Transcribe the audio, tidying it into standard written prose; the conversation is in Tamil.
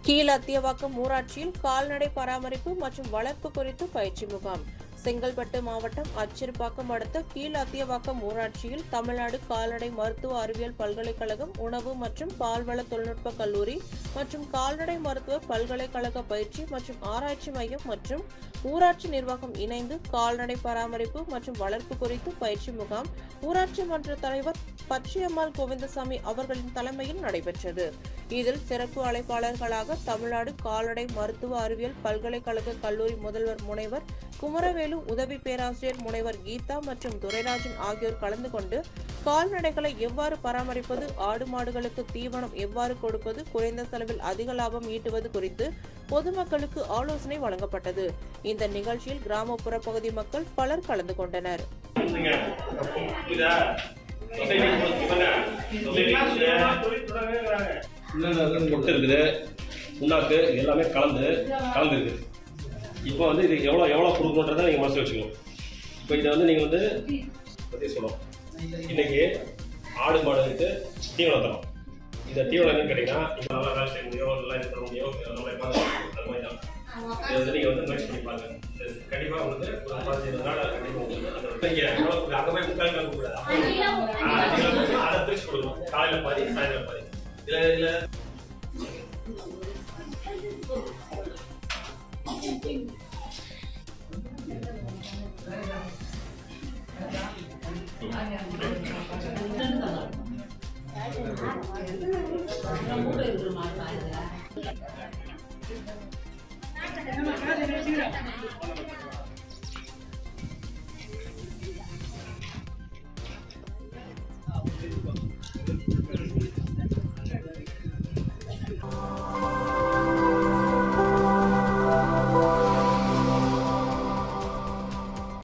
கீழ் அத்தியவாக்கம் ஊராட்சியில் கால்நடை பராமரிப்பு மற்றும் வளர்ப்பு குறித்து பயிற்சி முகாம். செங்கல்பட்டு மாவட்டம் அச்சிறுபாக்கம் அடுத்த கீழ் அத்தியவாக்கம் ஊராட்சியில் தமிழ்நாடு கால்நடை மருத்துவ அறிவியல் பல்கலைக்கழகம், உணவு மற்றும் பால்வள தொழில்நுட்ப கல்லூரி மற்றும் கால்நடை மருத்துவ பல்கலைக்கழக பயிற்சி மற்றும் ஆராய்ச்சி மையம் மற்றும் ஊராட்சி நிர்வாகம் இணைந்து கால்நடை பராமரிப்பு மற்றும் வளர்ப்பு குறித்து பயிற்சி முகாம் ஊராட்சி மன்ற தலைவர் பச்சையம்மாள் கோவிந்தசாமி அவர்களின் தலைமையில் நடைபெற்றது. இதில் சிறப்பு அழைப்பாளர்களாக தமிழ்நாடு கால்நடை மருத்துவ அறிவியல் பல்கலைக்கழக கல்லூரி முதல்வர் முனைவர் குமரவேலு, உதவி பேராசிரியர் முனைவர் கீதா மற்றும் துரைராஜன் ஆகியோர் கலந்து கொண்டு கால்நடைகளை எவ்வாறு பராமரிப்பது, ஆடு மாடுகளுக்கு தீவனம் எவ்வாறு கொடுப்பது, குறைந்த செலவில் அதிக லாபம் ஈட்டுவது குறித்து பொதுமக்களுக்கு ஆலோசனை வழங்கப்பட்டது. இந்த நிகழ்ச்சியில் கிராமப்புற பகுதி மக்கள் பலர் கலந்து கொண்டனர். புண்ணாக்கு எல்லாமே கலந்து இருக்குது. இப்போ வந்து இது எவ்வளோ கொடுக்கணுன்றதை நீங்கள் மனசில் வச்சுக்கணும். இப்போ இதை வந்து நீங்கள் வந்து பற்றி சொல்லணும். இன்னைக்கு ஆடு மாடுக்கு தீவனம் தரோம். இந்த தீவனம் என்னன்னு கேட்டீங்கன்னா, இப்போ நல்லா வேலை செய்ய முடியும், நல்லா இது பண்ண முடியும், நல்லா அது மாதிரி தான். இதை வந்து நீங்கள் வந்து முயற்சி பண்ணி பாருங்க. கண்டிப்பாக உங்களுக்கு ஒரு 15 நாள் கண்டிப்பாக உங்களுக்கு அங்கே போய் முக்கால் கிலோ கூடாது, அதை பிரிச்சு கொடுக்கணும். காலையில் பாதி, சாயந்தரம் பாதி. இதில் Terima kasih.